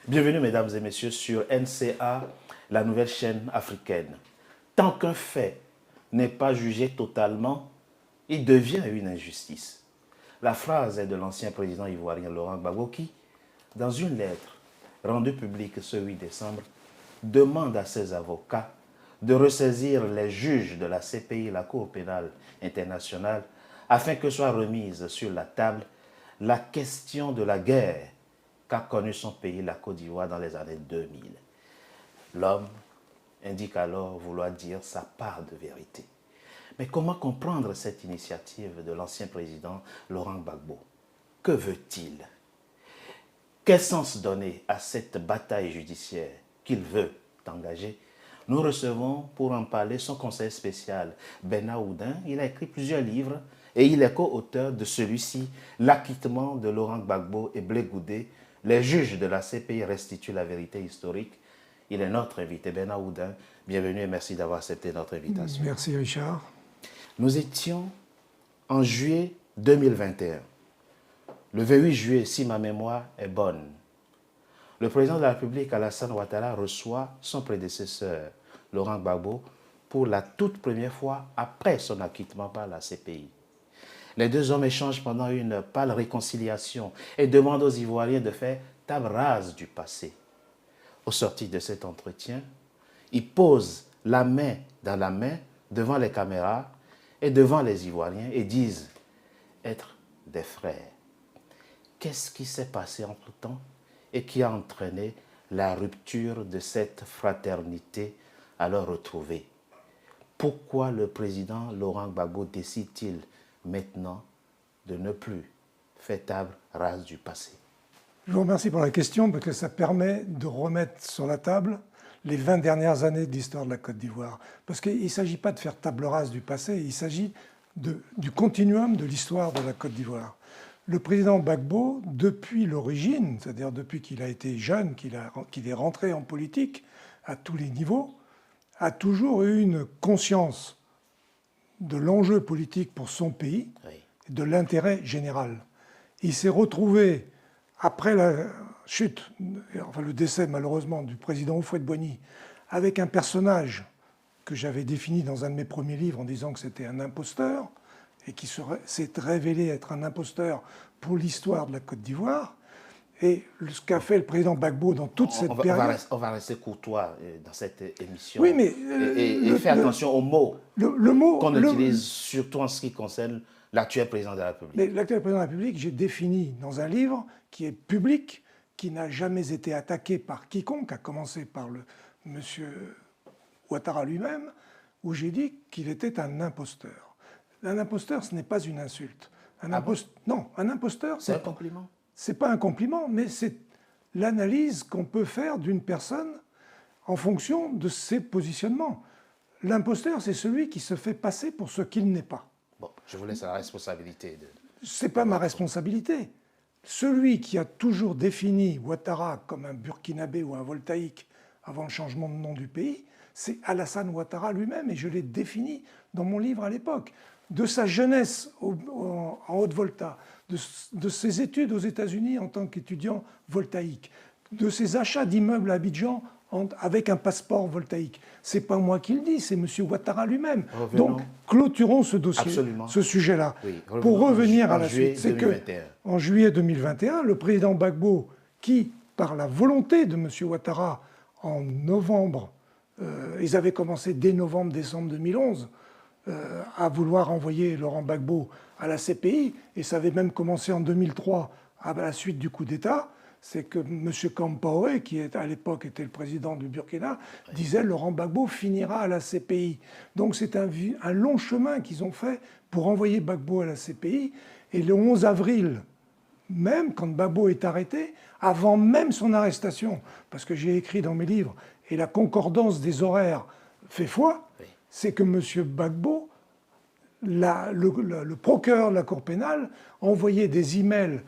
Bienvenue, mesdames et messieurs, sur NCA, la nouvelle chaîne africaine. Tant qu'un fait n'est pas jugé totalement, il devient une injustice. La phrase est de l'ancien président ivoirien Laurent Gbagbo qui, dans une lettre rendue publique ce 8 décembre, demande à ses avocats de ressaisir les juges de la CPI, la Cour pénale internationale, afin que soit remise sur la table la question de la guerre qu'a connu son pays, la Côte d'Ivoire, dans les années 2000. L'homme indique alors vouloir dire sa part de vérité. Mais comment comprendre cette initiative de l'ancien président Laurent Gbagbo? Que veut-il? Quel sens donner à cette bataille judiciaire qu'il veut engager? Nous recevons pour en parler son conseiller spécial, Bernard Oudin. Il a écrit plusieurs livres et il est co-auteur de celui-ci, L'acquittement de Laurent Gbagbo et Blé Goudé. Les juges de la CPI restituent la vérité historique. Il est notre invité, Bernard Oudin. Bienvenue et merci d'avoir accepté notre invitation. Merci Richard. Nous étions en juillet 2021. Le 28 juillet, si ma mémoire est bonne, le président de la République, Alassane Ouattara, reçoit son prédécesseur, Laurent Gbagbo, pour la toute première fois après son acquittement par la CPI. Les deux hommes échangent pendant une pâle réconciliation et demandent aux Ivoiriens de faire table rase du passé. Au sortir de cet entretien, ils posent la main dans la main devant les caméras et devant les Ivoiriens et disent être des frères. Qu'est-ce qui s'est passé entre-temps et qui a entraîné la rupture de cette fraternité alors retrouvée? Pourquoi le président Laurent Gbagbo décide-t-il maintenant de ne plus faire table rase du passé? Je vous remercie pour la question parce que ça permet de remettre sur la table les 20 dernières années de l'histoire de la Côte d'Ivoire. Parce qu'il ne s'agit pas de faire table rase du passé, il s'agit du continuum de l'histoire de la Côte d'Ivoire. Le président Gbagbo, depuis l'origine, c'est-à-dire depuis qu'il a été jeune, qu'il est rentré en politique à tous les niveaux, a toujours eu une conscience de l'enjeu politique pour son pays, et de l'intérêt général. Il s'est retrouvé, après la chute, enfin le décès malheureusement du président Houphouët-Boigny, avec un personnage que j'avais défini dans un de mes premiers livres en disant que c'était un imposteur, et qui s'est révélé être un imposteur pour l'histoire de la Côte d'Ivoire. Et ce qu'a fait le président Gbagbo dans toute cette période... On va rester courtois dans cette émission. Oui, mais... Et faire attention aux mots qu'on utilise, surtout en ce qui concerne l'actuel président de la République. Mais l'actuel président de la République, j'ai défini dans un livre qui est public, qui n'a jamais été attaqué par quiconque, à commencer par le monsieur Ouattara lui-même, où j'ai dit qu'il était un imposteur. Un imposteur, ce n'est pas une insulte. Non, un imposteur... C'est un compliment. C'est pas un compliment, mais c'est l'analyse qu'on peut faire d'une personne en fonction de ses positionnements. L'imposteur, c'est celui qui se fait passer pour ce qu'il n'est pas. Bon, je vous laisse la responsabilité. C'est pas ma responsabilité. Celui qui a toujours défini Ouattara comme un Burkinabé ou un Voltaïque avant le changement de nom du pays, c'est Alassane Ouattara lui-même, et je l'ai défini dans mon livre à l'époque. De sa jeunesse en Haute-Volta, de ses études aux États-Unis en tant qu'étudiant voltaïque, de ses achats d'immeubles à Abidjan avec un passeport voltaïque. C'est pas moi qui le dis, c'est M. Ouattara lui-même. Donc, clôturons ce dossier, ce sujet-là. Oui, pour revenir à la suite, c'est qu'en juillet 2021, le président Gbagbo, qui, par la volonté de M. Ouattara, en novembre, ils avaient commencé dès novembre-décembre 2011, à vouloir envoyer Laurent Gbagbo à la CPI, et ça avait même commencé en 2003 à la suite du coup d'État, c'est que M. Kampaoré, qui à l'époque était le président du Burkina, disait Laurent Gbagbo finira à la CPI. Donc c'est un long chemin qu'ils ont fait pour envoyer Gbagbo à la CPI, et le 11 avril, même quand Gbagbo est arrêté, avant même son arrestation, parce que j'ai écrit dans mes livres, et la concordance des horaires fait foi, c'est que M. Gbagbo, le procureur de la Cour pénale, envoyait des emails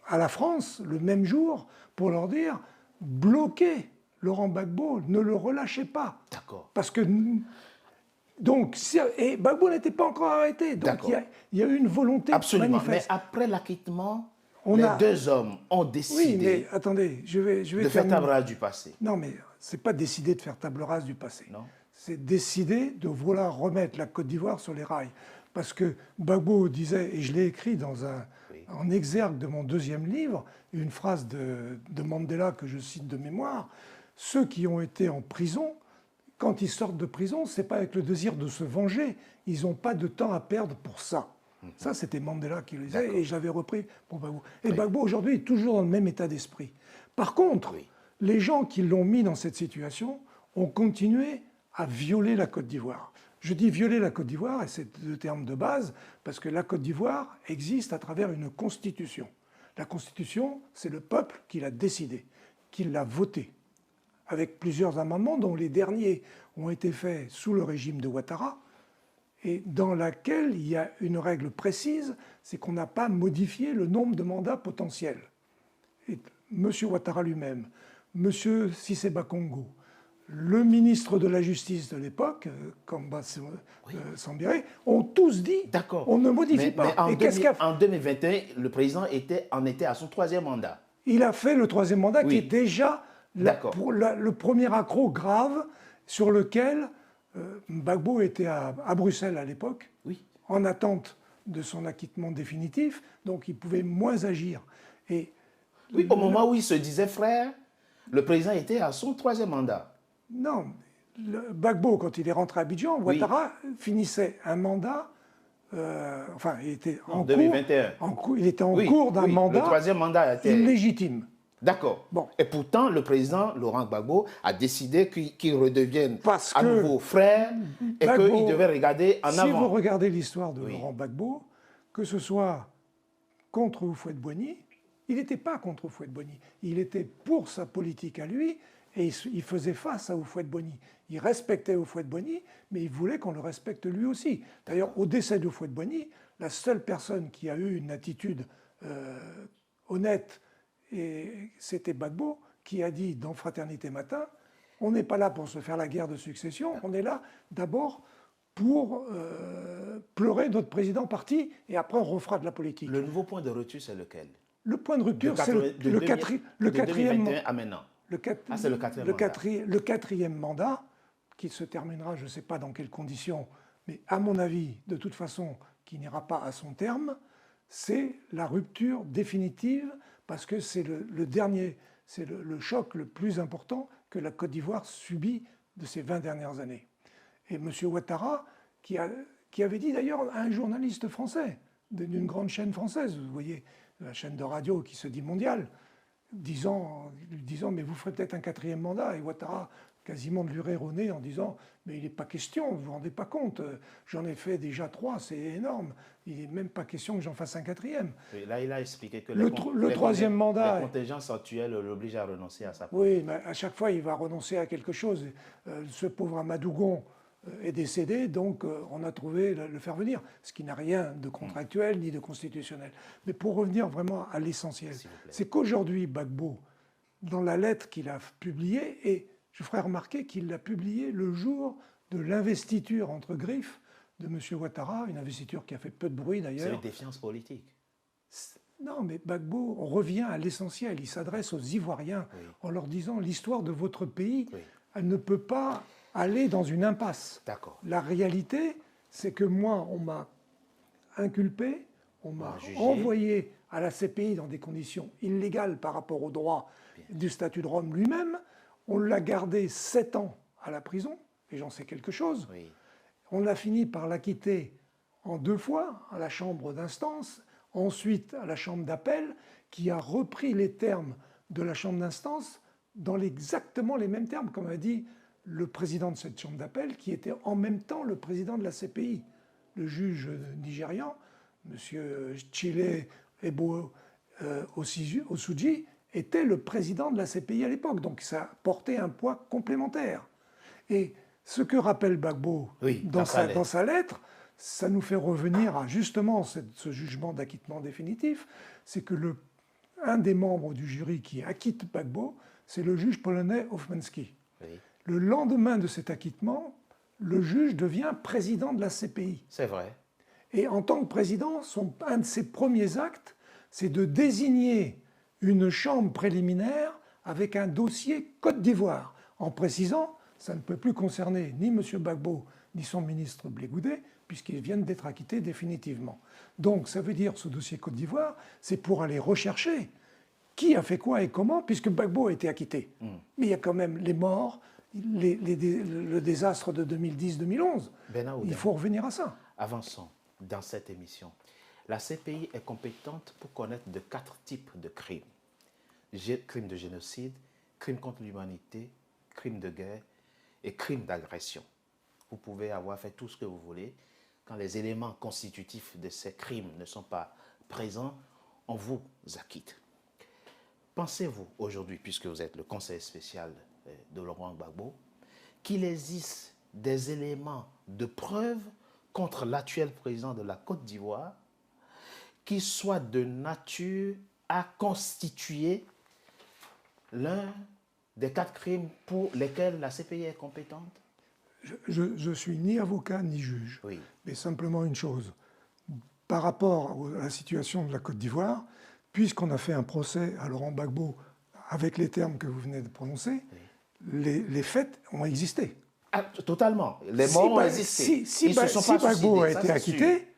à la France le même jour pour leur dire « bloquez Laurent Gbagbo, ne le relâchez pas ». D'accord. Parce que... Donc, et Gbagbo n'était pas encore arrêté. Donc il y a eu une volonté Absolument. manifeste. Mais après l'acquittement, Les deux hommes ont Oui, décidé mais attendez, je vais de faire table rase du passé. Non, mais c'est pas décider de faire table rase du passé. Non. C'est décider de vouloir remettre la Côte d'Ivoire sur les rails. Parce que Gbagbo disait, et je l'ai écrit en exergue de mon deuxième livre, une phrase de Mandela que je cite de mémoire, ceux qui ont été en prison, quand ils sortent de prison, c'est pas avec le désir de se venger, ils n'ont pas de temps à perdre pour ça. Ça, c'était Mandela qui le disait, et j'avais repris pour Gbagbo. Et Gbagbo, aujourd'hui, est toujours dans le même état d'esprit. Par contre, les gens qui l'ont mis dans cette situation ont continué à violer la Côte d'Ivoire. Je dis violer la Côte d'Ivoire, et c'est le terme de base, parce que la Côte d'Ivoire existe à travers une constitution. La constitution, c'est le peuple qui l'a décidée, qui l'a votée, avec plusieurs amendements, dont les derniers ont été faits sous le régime de Ouattara, et dans laquelle il y a une règle précise, c'est qu'on n'a pas modifié le nombre de mandats potentiels. Et M. Ouattara lui-même, M. Cissé Bakongo, le ministre de la Justice de l'époque, Kamba Sambiré, ont tous dit on ne modifie pas. Mais en 2021, le président en était à son troisième mandat. Il a fait le troisième mandat qui est déjà le premier accroc grave sur lequel Gbagbo était à Bruxelles à l'époque, en attente de son acquittement définitif, donc il pouvait moins agir. Et au moment où il se disait frère, le président était à son troisième mandat. Non, Gbagbo, quand il est rentré à Abidjan, Ouattara finissait un mandat, il était en 2021. Il était en cours d'un mandat, le troisième mandat était illégitime. D'accord. Bon. Et pourtant, le président Laurent Gbagbo a décidé qu'il redevienne à nouveau frère et qu'il devait regarder en avant. Si vous regardez l'histoire de Laurent Gbagbo, que ce soit contre Houphouët-Boigny, il n'était pas contre Houphouët-Boigny. Il était pour sa politique à lui et il faisait face à Houphouët-Boigny. Il respectait Houphouët-Boigny, mais il voulait qu'on le respecte lui aussi. D'ailleurs, au décès de Houphouët-Boigny, la seule personne qui a eu une attitude honnête, et c'était Gbagbo qui a dit dans Fraternité Matin, on n'est pas là pour se faire la guerre de succession, on est là d'abord pour pleurer notre président parti et après on refera de la politique. Le nouveau point de rupture, c'est lequel? Le point de rupture, c'est le quatrième à maintenant. C'est le quatrième mandat qui se terminera, je ne sais pas dans quelles conditions, mais à mon avis, de toute façon, qui n'ira pas à son terme, c'est la rupture définitive parce que c'est le dernier, c'est le choc le plus important que la Côte d'Ivoire subit de ces 20 dernières années. Et M. Ouattara, qui avait dit d'ailleurs à un journaliste français d'une grande chaîne française, vous voyez, la chaîne de radio qui se dit mondiale, disant mais vous ferez peut-être un quatrième mandat, et Ouattara quasiment de lui rire au nez en disant mais il n'est pas question, vous vous rendez pas compte, j'en ai fait déjà 3, c'est énorme, il n'est même pas question que j'en fasse un quatrième. Et là, il a expliqué que le troisième mandat, les contingences actuelles l'obligent à renoncer à sa place. Oui, mais à chaque fois il va renoncer à quelque chose. Ce pauvre Amadougon est décédé, donc on a trouvé le faire venir, ce qui n'a rien de contractuel ni de constitutionnel. Mais pour revenir vraiment à l'essentiel, c'est qu'aujourd'hui, Gbagbo, dans la lettre qu'il a publiée, et je ferai remarquer qu'il l'a publiée le jour de l'investiture entre griffes de M. Ouattara, une investiture qui a fait peu de bruit d'ailleurs. C'est une défiance politique. Non, mais Gbagbo, on revient à l'essentiel. Il s'adresse aux Ivoiriens en leur disant l'histoire de votre pays, elle ne peut pas aller dans une impasse. D'accord. La réalité, c'est que moi, on m'a inculpé, on m'a envoyé à la CPI dans des conditions illégales par rapport au droit du statut de Rome lui-même. On l'a gardé 7 ans à la prison, et j'en sais quelque chose. Oui. On a fini par l'acquitter en 2 fois à la chambre d'instance, ensuite à la chambre d'appel, qui a repris les termes de la chambre d'instance dans exactement les mêmes termes, comme a dit le président de cette chambre d'appel, qui était en même temps le président de la CPI. Le juge nigérian, M. Chile Ebo Osuji, était le président de la CPI à l'époque. Donc ça portait un poids complémentaire. Et ce que rappelle Gbagbo dans sa lettre, ça nous fait revenir à justement ce jugement d'acquittement définitif, c'est que un des membres du jury qui acquitte Gbagbo, c'est le juge polonais Hofmanski. Oui. Le lendemain de cet acquittement, le juge devient président de la CPI. C'est vrai. Et en tant que président, un de ses premiers actes, c'est de désigner une chambre préliminaire avec un dossier Côte d'Ivoire, en précisant ça ne peut plus concerner ni M. Gbagbo ni son ministre Blé Goudet, puisqu'ils viennent d'être acquittés définitivement. Donc ça veut dire, ce dossier Côte d'Ivoire, c'est pour aller rechercher qui a fait quoi et comment, puisque Gbagbo a été acquitté. Mais il y a quand même les morts, le désastre de 2010-2011. Il faut revenir à ça. Avançons dans cette émission. La CPI est compétente pour connaître de 4 types de crimes. Crimes de génocide, crimes contre l'humanité, crimes de guerre et crimes d'agression. Vous pouvez avoir fait tout ce que vous voulez. Quand les éléments constitutifs de ces crimes ne sont pas présents, on vous acquitte. Pensez-vous aujourd'hui, puisque vous êtes le conseiller spécial de Laurent Gbagbo, qu'il existe des éléments de preuve contre l'actuel président de la Côte d'Ivoire qui soient de nature à constituer l'un des 4 crimes pour lesquels la CPI est compétente? Je suis ni avocat ni juge, Oui. mais simplement une chose. Par rapport à la situation de la Côte d'Ivoire, puisqu'on a fait un procès à Laurent Gbagbo avec les termes que vous venez de prononcer, oui, les faits ont existé. Ah, totalement. Les morts ont existé. Si Gbagbo a été acquitté,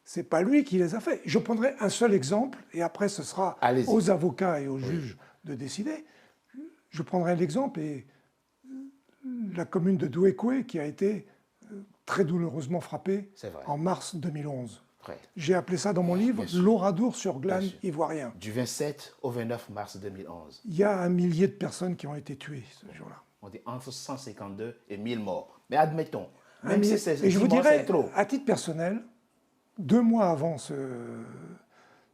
c'est pas lui qui les a faits. Je prendrai un seul exemple, et après ce sera aux avocats et aux juges de décider. Je prendrai l'exemple, et la commune de Douékoué qui a été très douloureusement frappée en mars 2011. J'ai appelé ça dans mon livre l'Oradour sur glane ivoirien. Du 27 au 29 mars 2011. Il y a 1 millier de personnes qui ont été tuées ce jour-là. On dit entre 152 et 1000 morts. Mais admettons, même si c'est et je vous dirais, trop. À titre personnel, 2 mois avant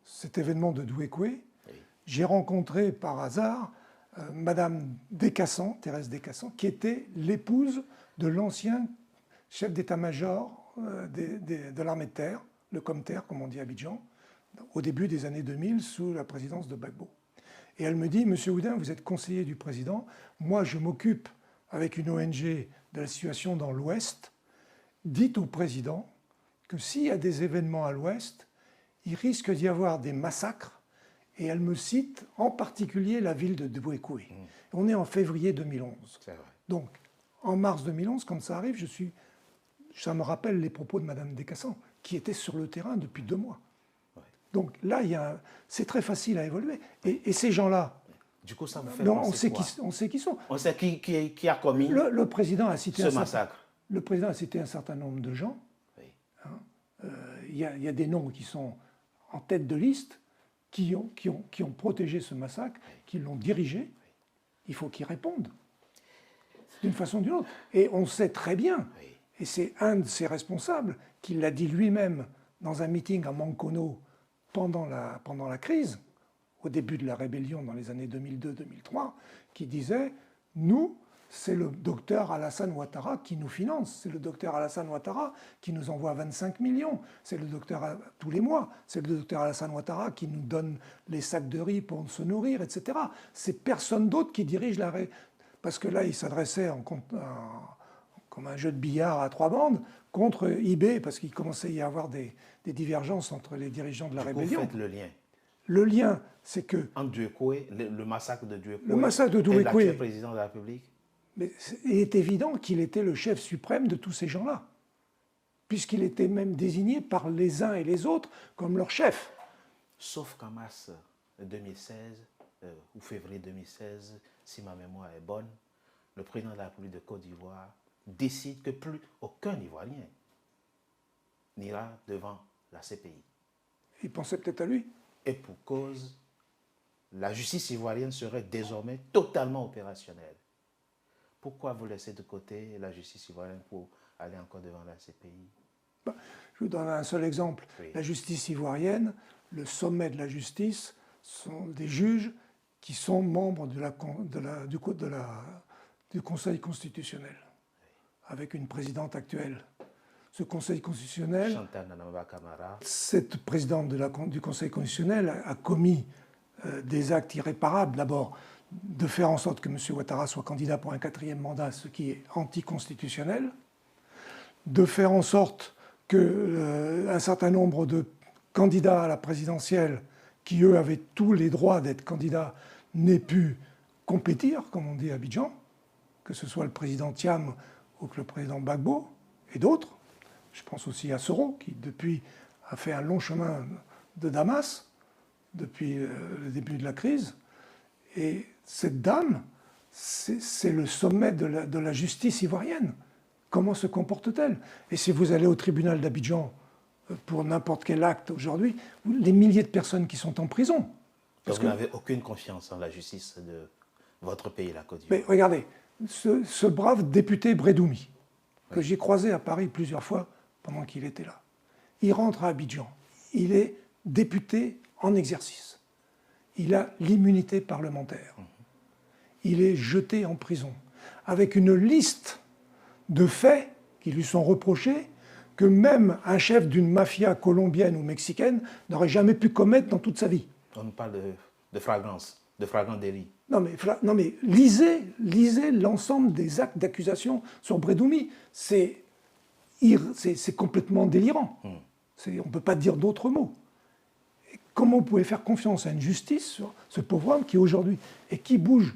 cet événement de Douékoué, j'ai rencontré par hasard Madame Descassans, Thérèse Descassans, qui était l'épouse de l'ancien chef d'état-major de l'armée de terre, le Comterre, comme on dit à Abidjan, au début des années 2000, sous la présidence de Gbagbo. Et elle me dit, Monsieur Oudin, vous êtes conseiller du président, moi je m'occupe avec une ONG de la situation dans l'Ouest, dites au président que s'il y a des événements à l'Ouest, il risque d'y avoir des massacres, et elle me cite en particulier la ville de Douékoué. On est en février 2011. Donc, en mars 2011, quand ça arrive, ça me rappelle les propos de Madame Descassans, qui était sur le terrain depuis 2 mois. Donc là, c'est très facile à évoluer. Et ces gens-là, du coup, ça vous fait penser on sait qui sont. On sait qui a commis le président a cité ce massacre. Le président a cité un certain nombre de gens. Il y a des noms qui sont en tête de liste, qui ont protégé ce massacre, qui l'ont dirigé. Il faut qu'ils répondent, d'une façon ou d'une autre. Et on sait très bien, et c'est un de ses responsables qui l'a dit lui-même dans un meeting à Mankono pendant la crise, au début de la rébellion dans les années 2002-2003, qui disait « Nous, c'est le docteur Alassane Ouattara qui nous finance, c'est le docteur Alassane Ouattara qui nous envoie 25 millions, c'est le docteur tous les mois, c'est le docteur Alassane Ouattara qui nous donne les sacs de riz pour se nourrir, etc. C'est personne d'autre qui dirige la... Parce que là, il s'adressait comme un jeu de billard à 3 bandes contre IB, parce qu'il commençait à y avoir des divergences entre les dirigeants de la rébellion. Vous faites le lien. Le lien, c'est que... En Douékoué, le massacre de Douékoué, le massacre de Douékoué, et l'actuel président de la République. Mais il est évident qu'il était le chef suprême de tous ces gens-là, puisqu'il était même désigné par les uns et les autres comme leur chef. Sauf qu'en mars 2016, ou février 2016, si ma mémoire est bonne, le président de la République de Côte d'Ivoire décide que plus aucun Ivoirien n'ira devant la CPI. Il pensait peut-être à lui. Et pour cause, la justice ivoirienne serait désormais totalement opérationnelle. Pourquoi vous laissez de côté la justice ivoirienne pour aller encore devant la CPI? Je vous donne un seul exemple. Oui. La justice ivoirienne, le sommet de la justice, sont des juges qui sont membres du Conseil constitutionnel, avec une présidente actuelle. Ce Conseil constitutionnel, cette présidente du Conseil constitutionnel a commis des actes irréparables. D'abord, de faire en sorte que M. Ouattara soit candidat pour un 4e mandat, ce qui est anticonstitutionnel, de faire en sorte qu'un certain nombre de candidats à la présidentielle qui eux avaient tous les droits d'être candidats, n'aient pu compétir, comme on dit à Abidjan, que ce soit le président Thiam ou que le président Gbagbo et d'autres. Je pense aussi à Soro, qui depuis a fait un long chemin de Damas, depuis le début de la crise. Et cette dame, c'est le sommet de la justice ivoirienne. Comment se comporte-t-elle? Et si vous allez au tribunal d'Abidjan pour n'importe quel acte aujourd'hui, les milliers de personnes qui sont en prison. Parce que vous n'avez aucune confiance en la justice de votre pays, la Côte d'Ivoire. Mais regardez, ce brave député Brédoumi, que j'ai croisé à Paris plusieurs fois pendant qu'il était là, il rentre à Abidjan. Il est député en exercice. Il a l'immunité parlementaire. Il est jeté en prison avec une liste de faits qui lui sont reprochés que même un chef d'une mafia colombienne ou mexicaine n'aurait jamais pu commettre dans toute sa vie. On parle de flagrance, de flagrant délit. Non mais lisez l'ensemble des actes d'accusation sur Brédoumi. C'est complètement délirant. On ne peut pas dire d'autres mots. Et comment vous pouvez faire confiance à une justice sur ce pauvre homme qui aujourd'hui, et qui bouge?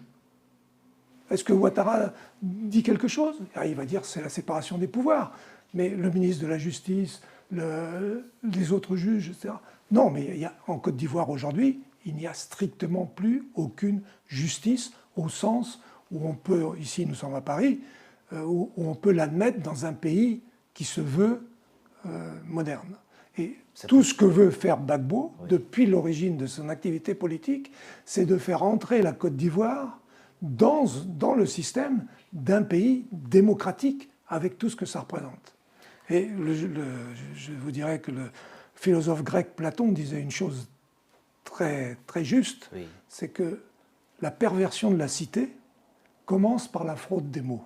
Est-ce que Ouattara dit quelque chose? Il va dire c'est la séparation des pouvoirs. Mais le ministre de la Justice, les autres juges, etc. Non, mais en Côte d'Ivoire aujourd'hui, il n'y a strictement plus aucune justice au sens où on peut, ici nous sommes à Paris, où on peut l'admettre dans un pays qui se veut moderne. Et tout ce que veut faire Gbagbo, depuis l'origine de son activité politique, c'est de faire entrer la Côte d'Ivoire dans le système d'un pays démocratique avec tout ce que ça représente. Et je vous dirais que le philosophe grec Platon disait une chose très, très juste, c'est que la perversion de la cité commence par la fraude des mots.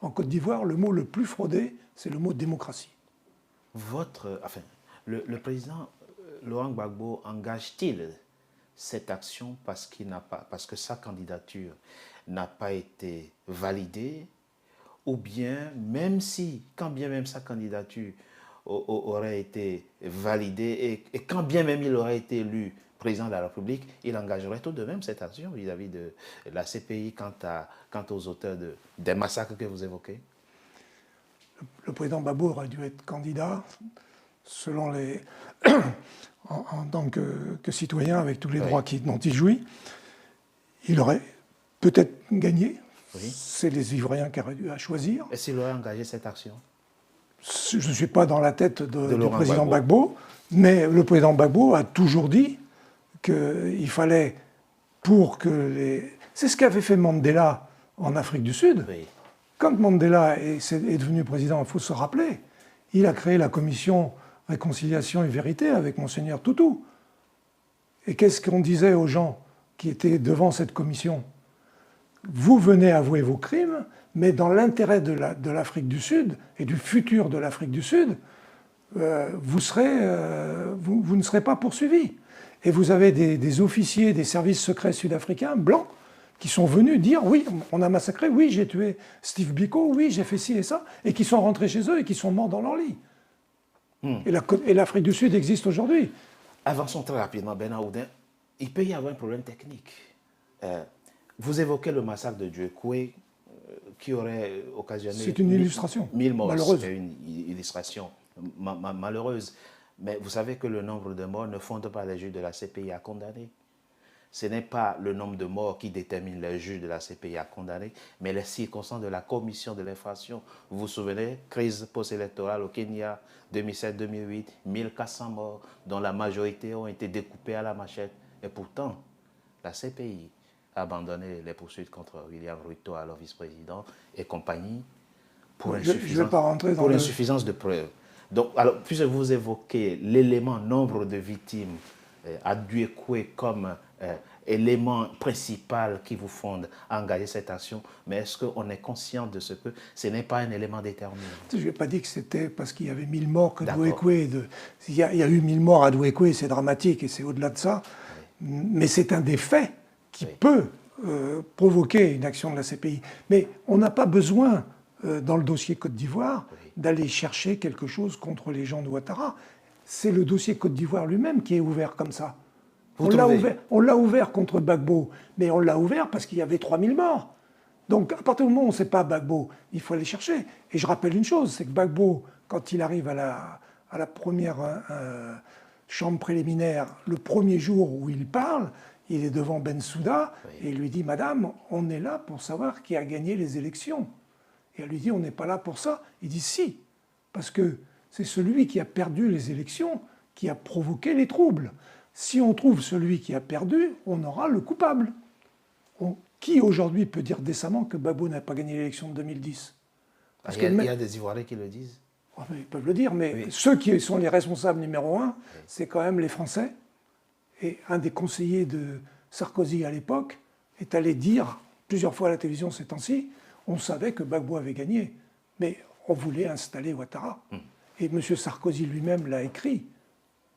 En Côte d'Ivoire, le mot le plus fraudé, c'est le mot démocratie. Le président Laurent Gbagbo engage-t-il cette action parce que sa candidature n'a pas été validée, ou bien, quand bien même sa candidature aurait été validée et quand bien même il aurait été élu président de la République, il engagerait tout de même cette action vis-à-vis de la CPI quant aux auteurs des massacres que vous évoquez? Le président Gbagbo aurait dû être candidat selon en tant que citoyen avec tous les droits dont il jouit. Il aurait peut-être gagné. C'est les Ivoiriens qui auraient dû choisir. Et s'il aurait engagé cette action? Je ne suis pas dans la tête du président Gbagbo, mais le président Gbagbo a toujours dit qu'il fallait C'est ce qu'avait fait Mandela en Afrique du Sud. Quand Mandela est devenu président, il faut se rappeler, il a créé la commission Réconciliation et Vérité avec Monseigneur Tutu. Et qu'est-ce qu'on disait aux gens qui étaient devant cette commission? Vous venez avouer vos crimes, mais dans l'intérêt de l'Afrique du Sud et du futur de l'Afrique du Sud, vous ne serez pas poursuivis. Et vous avez des officiers des services secrets sud-africains, blancs, qui sont venus dire « oui, on a massacré, oui, j'ai tué Steve Biko, oui, j'ai fait ci et ça », et qui sont rentrés chez eux et qui sont morts dans leur lit. Et l'Afrique du Sud existe aujourd'hui. Avançons très rapidement, Bernard Oudin. Il peut y avoir un problème technique. Vous évoquez le massacre de Djouekoué qui aurait occasionné... C'est une illustration 1000 morts. malheureuse. C'est une illustration malheureuse. Mais vous savez que le nombre de morts ne fonde pas les juges de la CPI à condamner. Ce n'est pas le nombre de morts qui détermine les juges de la CPI à condamner, mais les circonstances de la commission de l'infraction. Vous vous souvenez, crise post-électorale au Kenya, 2007-2008, 1400 morts, dont la majorité ont été découpés à la machette. Et pourtant, la CPI a abandonné les poursuites contre William Ruto, alors vice-président, et compagnie, pour insuffisance de preuves. Donc, alors, puisque vous évoquez l'élément nombre de victimes à Djouekoué comme élément principal qui vous fonde à engager cette action, mais est-ce qu'on est conscient de ce que ce n'est pas un élément déterminant? Je n'ai pas dit que c'était parce qu'il y avait 1000 morts que Djouekoué... Il y a eu 1000 morts à Djouekoué, c'est dramatique et c'est au-delà de ça, mais c'est un des faits qui peut provoquer une action de la CPI. Mais on n'a pas besoin, dans le dossier Côte d'Ivoire, d'aller chercher quelque chose contre les gens de Ouattara. C'est le dossier Côte d'Ivoire lui-même qui est ouvert comme ça. On l'a ouvert contre Gbagbo, mais on l'a ouvert parce qu'il y avait 3000 morts. Donc, à partir du moment où on ne sait pas Gbagbo, il faut aller chercher. Et je rappelle une chose, c'est que Gbagbo, quand il arrive à la première chambre préliminaire, le premier jour où il parle, il est devant Bensouda, et il lui dit « Madame, on est là pour savoir qui a gagné les élections ». Et elle lui dit « On n'est pas là pour ça ». Il dit « Si, parce que c'est celui qui a perdu les élections qui a provoqué les troubles. Si on trouve celui qui a perdu, on aura le coupable. » Qui aujourd'hui peut dire décemment que Gbagbo n'a pas gagné l'élection de 2010 ? Il y a des Ivoiriens qui le disent. Oh, ils peuvent le dire, mais ceux qui sont les responsables numéro un, c'est quand même les Français. Et un des conseillers de Sarkozy à l'époque est allé dire plusieurs fois à la télévision ces temps-ci, on savait que Gbagbo avait gagné, mais on voulait installer Ouattara. Et M. Sarkozy lui-même l'a écrit.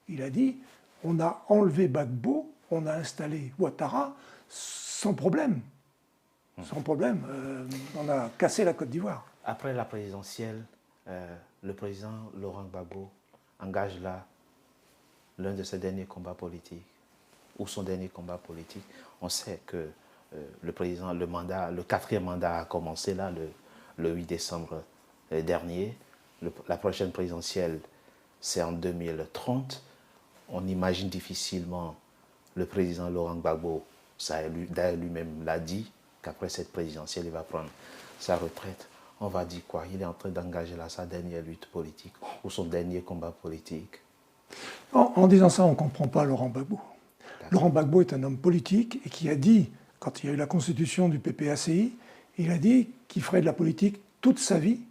Il a dit, on a enlevé Gbagbo, on a installé Ouattara sans problème. Sans problème. On a cassé la Côte d'Ivoire. Après la présidentielle, le président Laurent Gbagbo engage là l'un de ses derniers combats politiques, ou son dernier combat politique. On sait que le président, le quatrième mandat a commencé là le 8 décembre dernier. La prochaine présidentielle, c'est en 2030. On imagine difficilement le président Laurent Gbagbo, d'ailleurs lui-même l'a dit, qu'après cette présidentielle, il va prendre sa retraite. On va dire quoi? Il est en train d'engager là sa dernière lutte politique ou son dernier combat politique. En disant ça, on ne comprend pas Laurent Gbagbo. Laurent Gbagbo est un homme politique et qui a dit, quand il y a eu la constitution du PPACI, il a dit qu'il ferait de la politique toute sa vie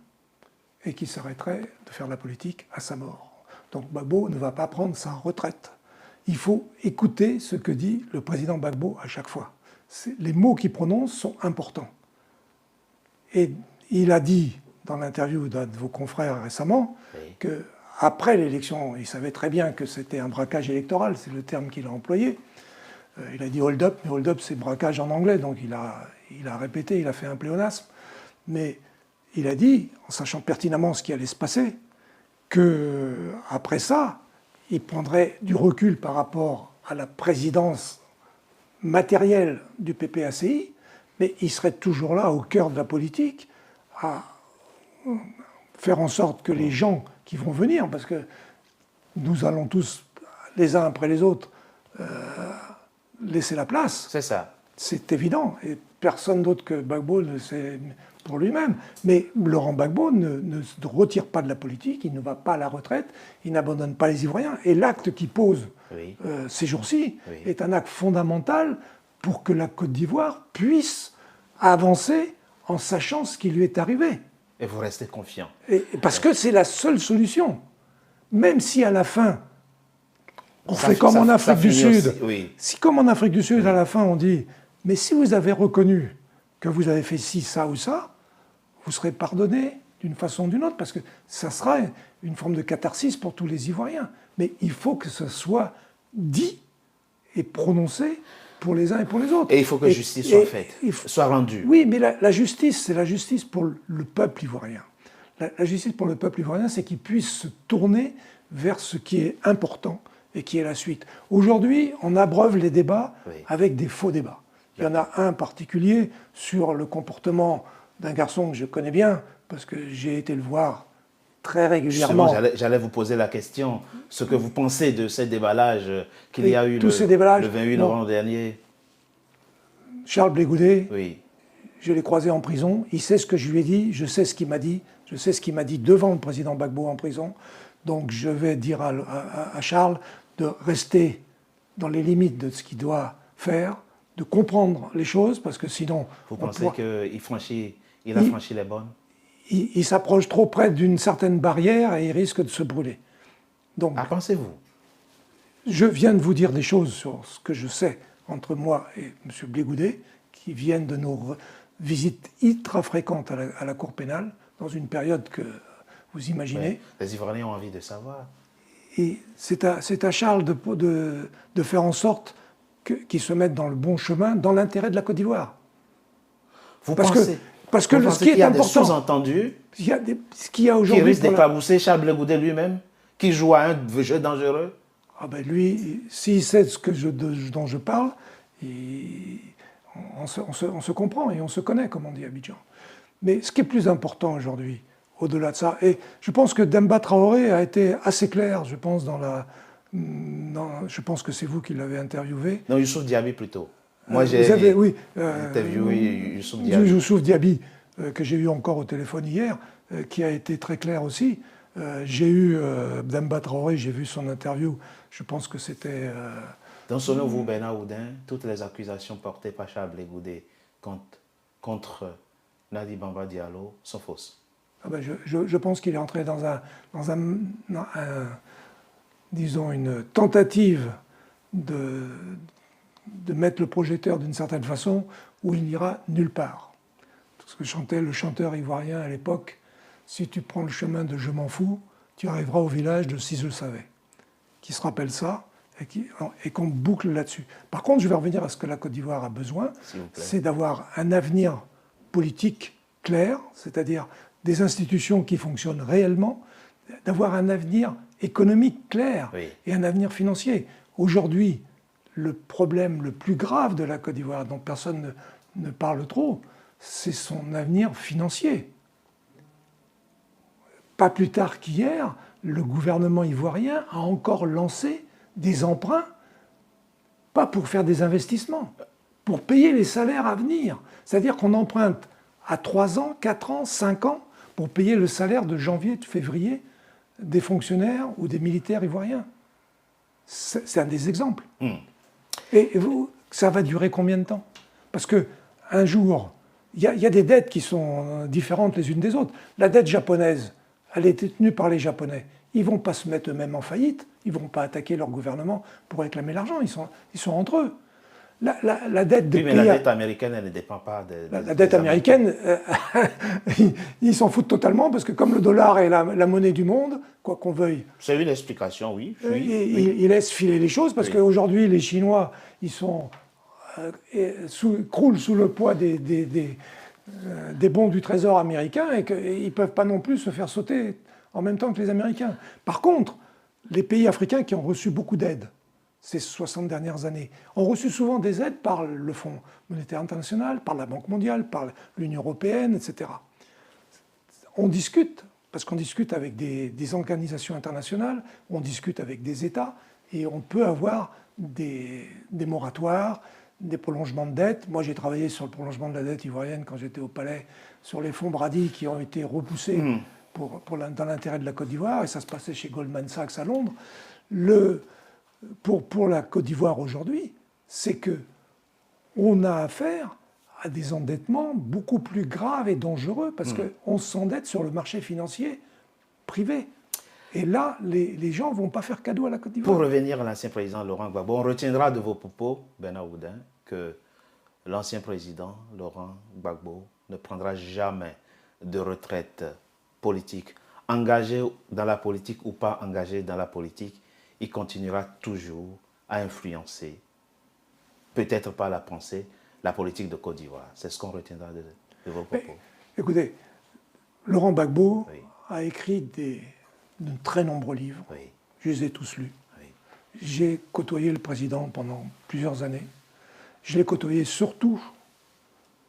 et qu'il s'arrêterait de faire de la politique à sa mort. Donc Gbagbo ne va pas prendre sa retraite. Il faut écouter ce que dit le président Gbagbo à chaque fois. Les mots qu'il prononce sont importants. Et il a dit dans l'interview d'un de vos confrères récemment qu'après l'élection, il savait très bien que c'était un braquage électoral, c'est le terme qu'il a employé. Il a dit hold-up, mais hold-up c'est braquage en anglais, donc il a répété, il a fait un pléonasme. Mais il a dit, en sachant pertinemment ce qui allait se passer, qu'après ça, il prendrait du recul par rapport à la présidence matérielle du PPACI, mais il serait toujours là, au cœur de la politique, à faire en sorte que les gens qui vont venir, parce que nous allons tous, les uns après les autres, laisser la place. C'est ça. C'est évident, et personne d'autre que Gbagbo ne sait pour lui-même. Mais Laurent Gbagbo ne se retire pas de la politique, il ne va pas à la retraite, il n'abandonne pas les Ivoiriens. Et l'acte qu'il pose ces jours-ci est un acte fondamental pour que la Côte d'Ivoire puisse avancer en sachant ce qui lui est arrivé. Et vous restez confiant. Parce que c'est la seule solution. Même si à la fin, on fait comme en Afrique du Sud. Si comme en Afrique du Sud, à la fin, on dit « Mais si vous avez reconnu que vous avez fait ci, ça ou ça, vous serez pardonné d'une façon ou d'une autre, parce que ça sera une forme de catharsis pour tous les Ivoiriens. Mais il faut que ce soit dit et prononcé pour les uns et pour les autres. Et il faut que justice soit faite, soit rendue. Oui, mais la justice, c'est la justice pour le peuple ivoirien. La justice pour le peuple ivoirien, c'est qu'il puisse se tourner vers ce qui est important et qui est la suite. Aujourd'hui, on abreuve les débats avec des faux débats. Il y en a un particulier sur le comportement d'un garçon que je connais bien, parce que j'ai été le voir très régulièrement. J'allais vous poser la question, ce que vous pensez de ces déballages qu'il y a eu le 28 novembre dernier. Charles Blé Goudet, je l'ai croisé en prison, il sait ce que je lui ai dit, je sais ce qu'il m'a dit, je sais ce qu'il m'a dit devant le président Gbagbo en prison. Donc je vais dire à Charles de rester dans les limites de ce qu'il doit faire, de comprendre les choses, parce que sinon... Vous pensez qu'il a franchi les bornes? Il s'approche trop près d'une certaine barrière et il risque de se brûler. Donc, pensez-vous? Je viens de vous dire des choses sur ce que je sais entre moi et M. Blé Goudet, qui viennent de nos visites ultra fréquentes à la Cour pénale, dans une période que vous imaginez. Mais les Ivoiriens ont envie de savoir. Et c'est à Charles de faire en sorte qu'ils se mettent dans le bon chemin, dans l'intérêt de la Côte d'Ivoire. Parce que ce qui est important, sous-entendu, ce qu'il y a aujourd'hui, qui risque d'éclabousser Charles Blé Goudet lui-même, qui joue à un jeu dangereux. Ah ben lui, s'il sait dont je parle, on se comprend et on se connaît, comme on dit à Abidjan. Mais ce qui est plus important aujourd'hui, au-delà de ça, et je pense que Demba Traoré a été assez clair, je pense, je pense que c'est vous qui l'avez interviewé. Non, Youssouf Diaby plutôt. Moi, j'ai interviewé Youssouf Diaby. Youssouf Diaby, que j'ai eu encore au téléphone hier, qui a été très clair aussi. J'ai eu Demba Traoré, j'ai vu son interview, je pense que c'était... Dans selon vous, Bernard Oudin, toutes les accusations portées par Chablé Goudé contre Nadi Bamba Diallo sont fausses. Ah ben je pense qu'il est entré dans disons, une tentative de mettre le projecteur d'une certaine façon où il n'ira nulle part. Ce que chantait le chanteur ivoirien à l'époque, si tu prends le chemin de Je m'en fous, tu arriveras au village de Si je le savais. Qui se rappelle ça et qu'on boucle là-dessus. Par contre, je vais revenir à ce que la Côte d'Ivoire a besoin, c'est d'avoir un avenir politique clair, c'est-à-dire des institutions qui fonctionnent réellement, d'avoir un avenir économique clair et un avenir financier. Aujourd'hui, le problème le plus grave de la Côte d'Ivoire, dont personne ne parle trop, c'est son avenir financier. Pas plus tard qu'hier, le gouvernement ivoirien a encore lancé des emprunts, pas pour faire des investissements, pour payer les salaires à venir. C'est-à-dire qu'on emprunte à 3 ans, 4 ans, 5 ans pour payer le salaire de janvier, de février des fonctionnaires ou des militaires ivoiriens. C'est un des exemples. Et ça va durer combien de temps? Parce qu'un jour, il y a des dettes qui sont différentes les unes des autres. La dette japonaise, elle est détenue par les Japonais. Ils ne vont pas se mettre eux-mêmes en faillite, ils ne vont pas attaquer leur gouvernement pour réclamer l'argent, ils sont entre eux. La dette des pays... mais la dette américaine, elle ne dépend pas de... La dette américaine, ils s'en foutent totalement, parce que comme le dollar est la monnaie du monde, quoi qu'on veuille... C'est une explication, oui. Ils laissent filer les choses, parce qu'aujourd'hui, les Chinois, ils croulent sous le poids des bons du Trésor américain, et qu'ils ne peuvent pas non plus se faire sauter en même temps que les Américains. Par contre, les pays africains qui ont reçu beaucoup d'aides ces 60 dernières années ont reçu souvent des aides par le Fonds monétaire international, par la Banque mondiale, par l'Union européenne, etc. On discute, parce qu'on discute avec des organisations internationales, on discute avec des États, et on peut avoir des moratoires, des prolongements de dette. Moi, j'ai travaillé sur le prolongement de la dette ivoirienne quand j'étais au Palais, sur les fonds Brady qui ont été repoussés dans l'intérêt de la Côte d'Ivoire, et ça se passait chez Goldman Sachs à Londres. Pour la Côte d'Ivoire aujourd'hui, c'est qu'on a affaire à des endettements beaucoup plus graves et dangereux, parce qu'on s'endette sur le marché financier privé. Et là, les gens ne vont pas faire cadeau à la Côte d'Ivoire. Pour revenir à l'ancien président Laurent Gbagbo, on retiendra de vos propos, Bernard Oudin, que l'ancien président Laurent Gbagbo ne prendra jamais de retraite politique. Engagé dans la politique ou pas engagé dans la politique, il continuera toujours à influencer, peut-être pas la pensée, la politique de Côte d'Ivoire. C'est ce qu'on retiendra de vos propos. Mais, écoutez, Laurent Gbagbo a écrit de très nombreux livres. Je les ai tous lus. J'ai côtoyé le président pendant plusieurs années. Je l'ai côtoyé surtout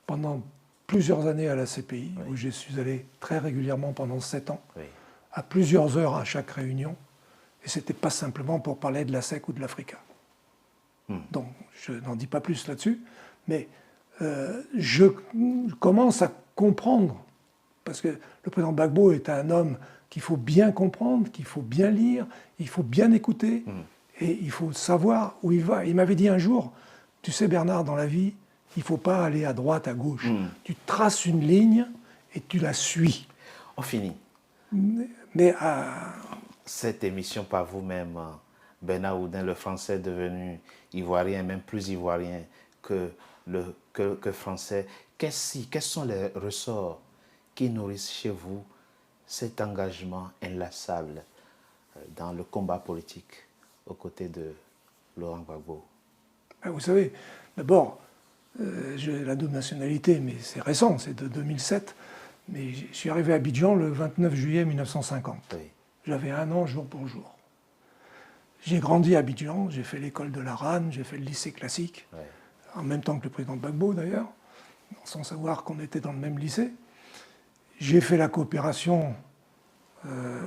pendant plusieurs années à la CPI, où je suis allé très régulièrement pendant 7 ans, à plusieurs heures à chaque réunion. Et ce n'était pas simplement pour parler de la SEC ou de l'Africa. Donc, je n'en dis pas plus là-dessus, mais je commence à comprendre, parce que le président Gbagbo est un homme qu'il faut bien comprendre, qu'il faut bien lire, il faut bien écouter, et il faut savoir où il va. Il m'avait dit un jour, tu sais Bernard, dans la vie, il ne faut pas aller à droite, à gauche. Tu traces une ligne et tu la suis. On finit. Mais cette émission par vous-même, Bernard Oudin, le français devenu ivoirien, même plus ivoirien que français. Quels sont les ressorts qui nourrissent chez vous cet engagement inlassable dans le combat politique aux côtés de Laurent Gbagbo? Vous savez, d'abord, j'ai la double nationalité, mais c'est récent, c'est de 2007. Mais je suis arrivé à Abidjan le 29 juillet 1950. J'avais 1 an jour pour jour. J'ai grandi à Abidjan, j'ai fait l'école de la RAN, j'ai fait le lycée classique, Ouais. en même temps que le président Gbagbo d'ailleurs, sans savoir qu'on était dans le même lycée. J'ai fait la coopération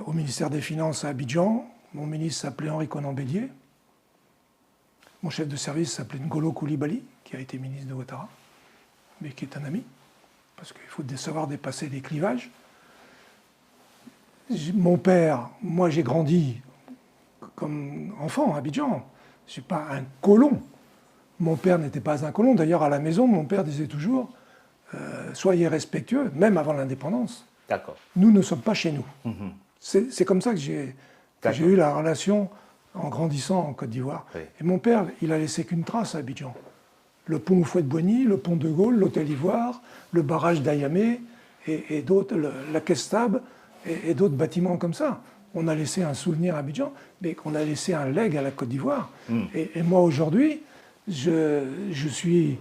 au ministère des Finances à Abidjan. Mon ministre s'appelait Henri Konan Bédier. Mon chef de service s'appelait Ngolo Coulibaly, qui a été ministre de Ouattara, mais qui est un ami, parce qu'il faut savoir dépasser les clivages. Mon père, moi j'ai grandi comme enfant à Abidjan. Je ne suis pas un colon. Mon père n'était pas un colon. D'ailleurs, à la maison, mon père disait toujours soyez respectueux, même avant l'indépendance. D'accord. Nous ne sommes pas chez nous. C'est comme ça que j'ai eu la relation en grandissant en Côte d'Ivoire. Oui. Et mon père, il a laissé qu'une trace à Abidjan. Le pont Houphouët-Boigny, le pont de Gaulle, l'hôtel Ivoire, le barrage d'Ayamé et d'autres, la Kestab et d'autres bâtiments comme ça. On a laissé un souvenir à Abidjan, mais on a laissé un legs à la Côte d'Ivoire. Et moi, aujourd'hui, je suis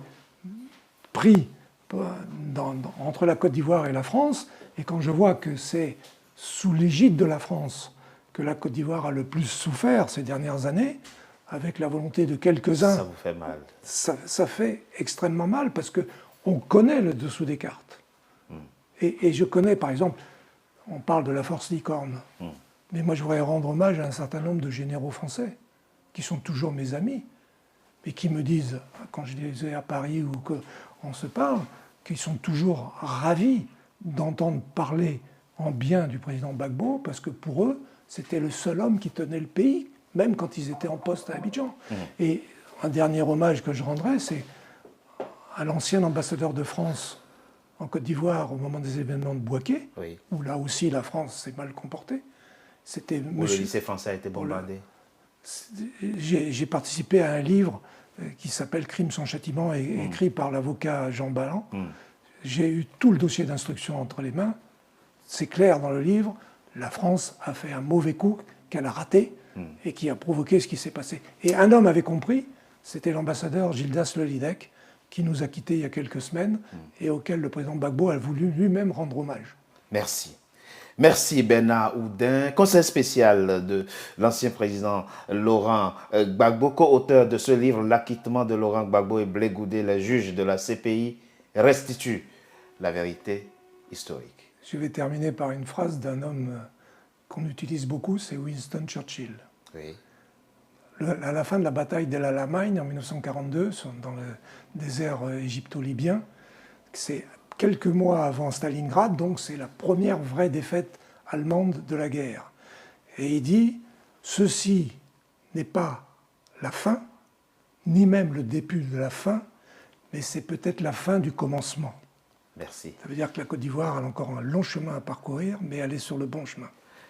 pris entre la Côte d'Ivoire et la France, et quand je vois que c'est sous l'égide de la France que la Côte d'Ivoire a le plus souffert ces dernières années, avec la volonté de quelques-uns, Ça vous fait mal. ça fait extrêmement mal, parce qu'on connaît le dessous des cartes. Et je connais, par exemple, on parle de la force Licorne, mais moi je voudrais rendre hommage à un certain nombre de généraux français, qui sont toujours mes amis, mais qui me disent, quand je les ai à Paris ou qu'on se parle, qu'ils sont toujours ravis d'entendre parler en bien du président Gbagbo, parce que pour eux, c'était le seul homme qui tenait le pays, même quand ils étaient en poste à Abidjan. Et un dernier hommage que je rendrai, c'est à l'ancien ambassadeur de France en Côte d'Ivoire au moment des événements de Bouaké, Oui. où là aussi la France s'est mal comportée. C'était Où le lycée français a été bombardé. J'ai participé à un livre qui s'appelle Crime sans châtiment, écrit par l'avocat Jean Ballan. J'ai eu tout le dossier d'instruction entre les mains. C'est clair dans le livre, la France a fait un mauvais coup qu'elle a raté et qui a provoqué ce qui s'est passé. Et un homme avait compris, c'était l'ambassadeur Gildas Lelydec, qui nous a quittés il y a quelques semaines et auquel le président Gbagbo a voulu lui-même rendre hommage. Merci. Merci Bernard Oudin, conseil spécial de l'ancien président Laurent Gbagbo, co-auteur de ce livre, L'acquittement de Laurent Gbagbo et Blé Goudé, les juges de la CPI, restituent la vérité historique. Je vais terminer par une phrase d'un homme qu'on utilise beaucoup, c'est Winston Churchill. Oui. À la fin de la bataille d'El Alamein en 1942, dans le désert égypto-libyen, c'est quelques mois avant Stalingrad, donc c'est la première vraie défaite allemande de la guerre. Et il dit, ceci n'est pas la fin, ni même le début de la fin, mais c'est peut-être la fin du commencement. Merci. Ça veut dire que la Côte d'Ivoire a encore un long chemin à parcourir, mais elle est sur le bon chemin.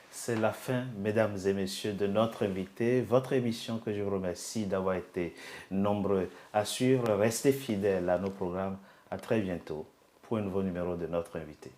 C'est la fin, mesdames et messieurs, de notre invité, votre émission que je vous remercie d'avoir été nombreux à suivre. Restez fidèles à nos programmes. À très bientôt pour un nouveau numéro de notre invité.